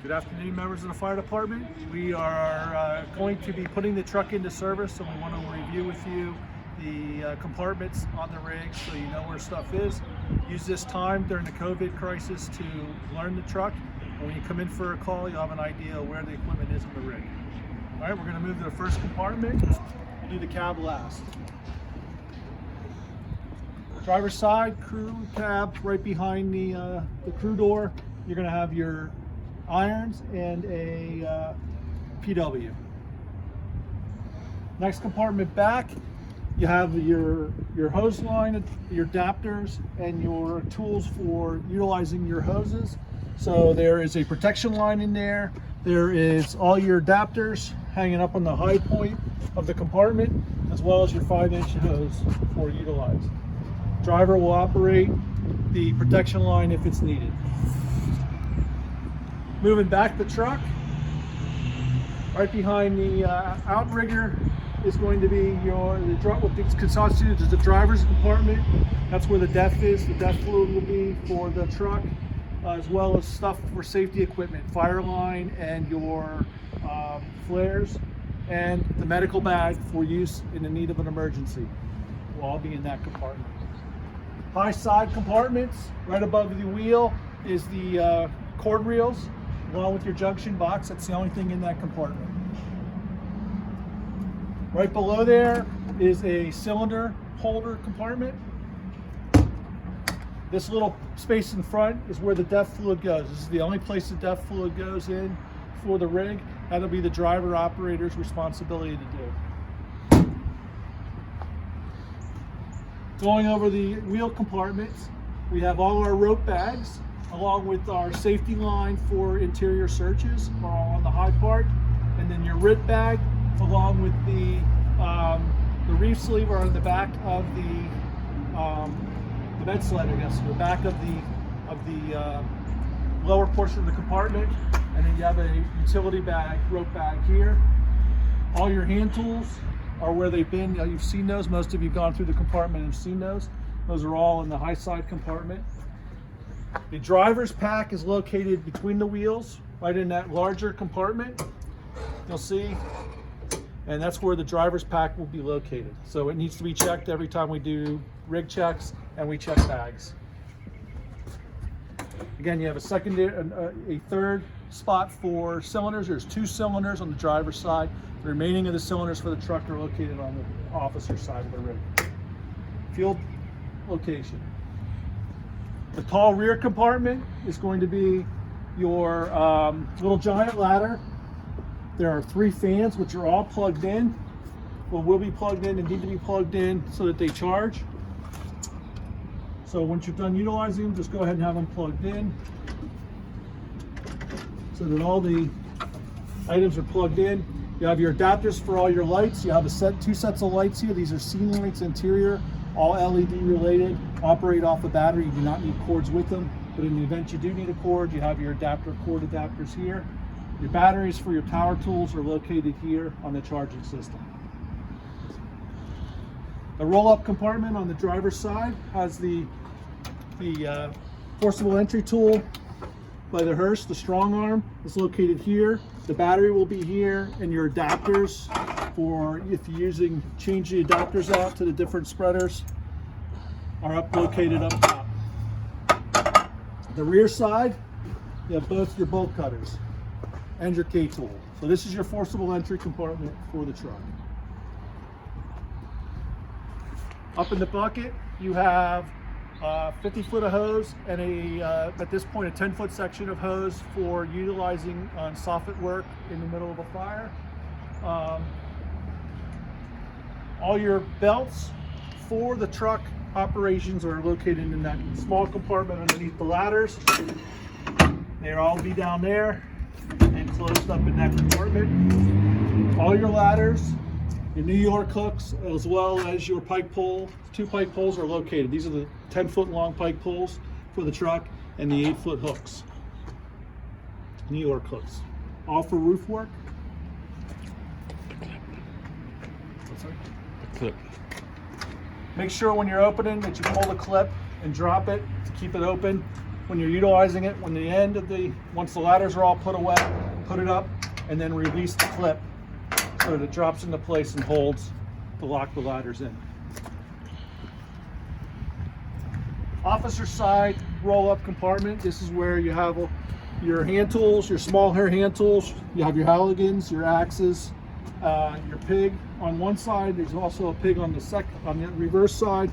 Good afternoon, members of the fire department. We are going to be putting the truck into service, so we want to review with you the compartments on the rig so you know where stuff is. Use this time during the COVID crisis to learn the truck, and when you come in for a call, you'll have an idea of where the equipment is in the rig. All right, we're going to move to the first compartment. We'll do the cab last. Driver's side, crew cab, right behind the crew door. You're going to have your irons and a PW. Next compartment back, you have your hose line, your adapters, and your tools for utilizing your hoses. So there is a protection line in there. There is all your adapters hanging up on the high point of the compartment, as well as your 5-inch hose for utilize. Driver will operate the protection line if it's needed. Moving back the truck, right behind the outrigger is going to be what constitutes the driver's compartment. That's where the DEF is. The DEF fluid will be for the truck, as well as stuff for safety equipment, fire line and your flares, and the medical bag for use in the need of an emergency will all be in that compartment. High side compartments, right above the wheel is the cord reels, along with your junction box. That's the only thing in that compartment. Right below there is a cylinder holder compartment. This little space in front is where the DEF fluid goes. This is the only place the DEF fluid goes in for the rig. That'll be the driver operator's responsibility to do. Going over the wheel compartments, we have all our rope bags, along with our safety line for interior searches, are all on the high part, and then your RIT bag, along with the reef sleeve, are on the back of the bed sled, I guess, the back of the lower portion of the compartment, and then you have a utility bag, rope bag here. All your hand tools are where they've been. You've seen those. Most of you have gone through the compartment and seen those. Those are all in the high side compartment. The driver's pack is located between the wheels, right in that larger compartment. You'll see, and that's where the driver's pack will be located. So it needs to be checked every time we do rig checks and we check bags. Again, you have a third spot for cylinders. There's 2 cylinders on the driver's side. The remaining of the cylinders for the truck are located on the officer's side of the rig. Field location. The tall rear compartment is going to be your little giant ladder. There are 3 fans which are all plugged in. Well, will be plugged in and need to be plugged in so that they charge. So once you're done utilizing them, just go ahead and have them plugged in so that all the items are plugged in. You have your adapters for all your lights. You have 2 sets of lights here. These are scene lights interior, all LED related, operate off a battery. You do not need cords with them, but in the event you do need a cord, you have your cord adapters here. Your batteries for your power tools are located here on the charging system. The roll-up compartment on the driver's side has the forcible entry tool by the Hershey, the strong arm, is located here. The battery will be here, and your adapters for if you're change the adapters out to the different spreaders are located up top. The rear side, you have both your bolt cutters and your K-tool. So this is your forcible entry compartment for the truck. Up in the bucket, you have 50-foot of hose and at this point, a 10-foot section of hose for utilizing on soffit work in the middle of a fire. All your belts for the truck operations are located in that small compartment underneath the ladders. They'll all be down there and closed up in that compartment. All your ladders, your New York hooks, as well as your pike pole, 2 pike poles are located. These are the 10-foot long pike poles for the truck and the 8-foot hooks, New York hooks, all for roof work. The clip. Make sure when you're opening that you pull the clip and drop it to keep it open. when you're utilizing it, when the end of once the ladders are all put away, put it up, and then release the clip so that it drops into place and holds to lock the ladders in. Officer side roll-up compartment. This is where you have your hand tools, your small hair hand tools. You have your Halligans, your axes, your pig on one side. There's also a pig on the reverse side.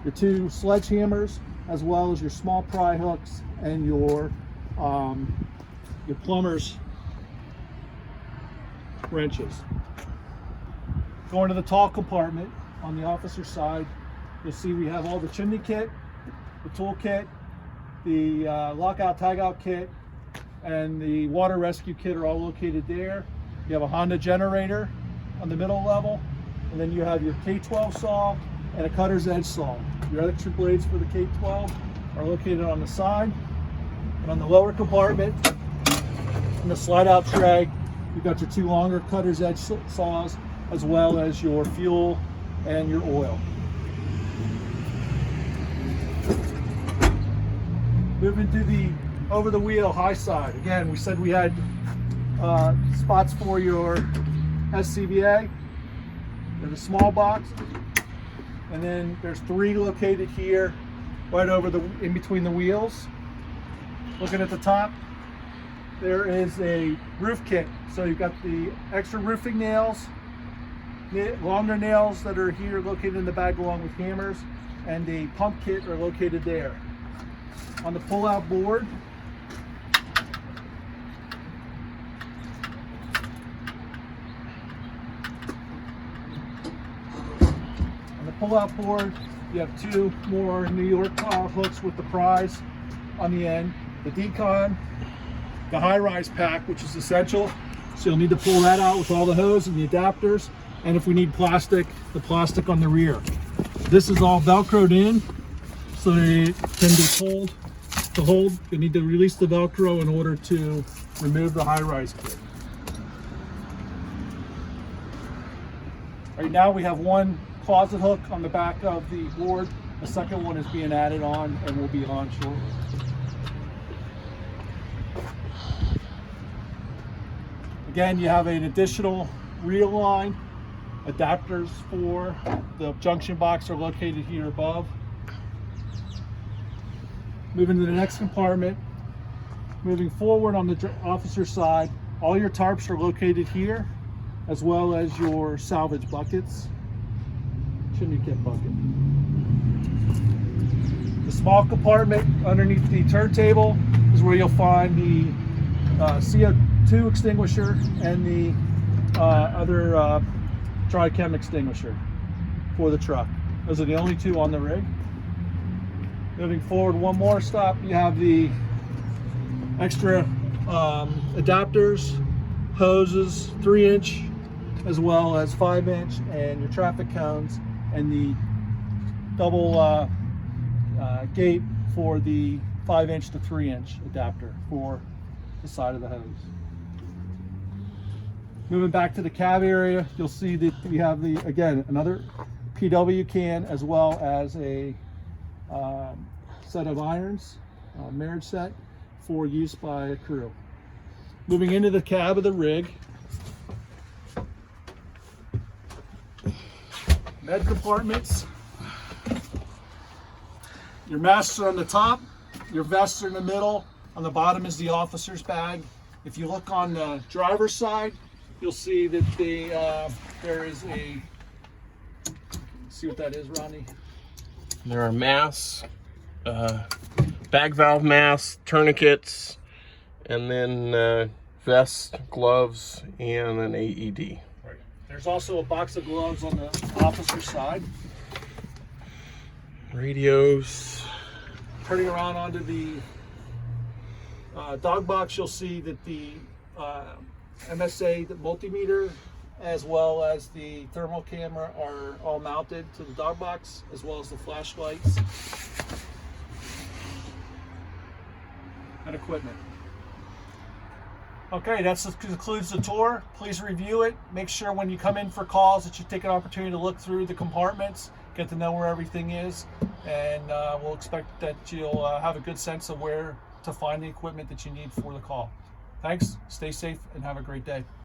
Your 2 sledgehammers, as well as your small pry hooks and your plumber's wrenches. Going to the tall compartment on the officer side, you'll see we have all the chimney kit, the tool kit, the lockout tagout kit, and the water rescue kit are all located there. You have a Honda generator on the middle level, and then you have your K12 saw and a cutter's edge saw. Your electric blades for the K12 are located on the side, and on the lower compartment, in the slide out tray, you've got your 2 longer cutter's edge saws, as well as your fuel and your oil. Moving to the over the wheel high side. Again, we said we had spots for your SCBA. There's a small box, and then there's 3 located here, right over in between the wheels. Looking at the top, there is a roof kit. So you've got the extra roofing nails, longer nails that are here located in the bag along with hammers, and the pump kit are located there. On the pull-out board, you have 2 more New York hooks with the pries on the end, the decon, the high-rise pack, which is essential, so you'll need to pull that out with all the hose and the adapters, and if we need plastic, the plastic on the rear. This is all velcroed in so that it can be pulled to hold. You need to release the velcro in order to remove the high-rise kit. Right now we have 1 closet hook on the back of the board. The second one is being added on and will be on shortly. Again, you have an additional reel line. Adapters for the junction box are located here above. Moving to the next compartment. Moving forward on the officer side, all your tarps are located here, as well as your salvage buckets, chimney kit bucket. The small compartment underneath the turntable is where you'll find the CO2 extinguisher and the other tri-chem extinguisher for the truck. Those are the only 2 on the rig. Moving forward 1 more stop, you have the extra adapters, hoses, 3-inch as well as 5-inch, and your traffic cones, and the double gate for the 5-inch to 3-inch adapter for the side of the hose. Moving back to the cab area, you'll see that we have again another PW can, as well as a set of irons, marriage set for use by a crew. Moving into the cab of the rig, med compartments. Your masks are on the top, your vests are in the middle, on the bottom is the officer's bag. If you look on the driver's side, you'll see that there is a, see what that is, Ronnie? There are masks, bag valve masks, tourniquets, and then vests, gloves, and an AED. Right. There's also a box of gloves on the officer's side. Radios. Turning around onto the dog box, you'll see that the MSA, the multimeter, as well as the thermal camera are all mounted to the dog box, as well as the flashlights and equipment. Okay, that concludes the tour. Please review it. Make sure when you come in for calls that you take an opportunity to look through the compartments. get to know where everything is, and we'll expect that you'll have a good sense of where to find the equipment that you need for the call. Thanks, stay safe, and have a great day.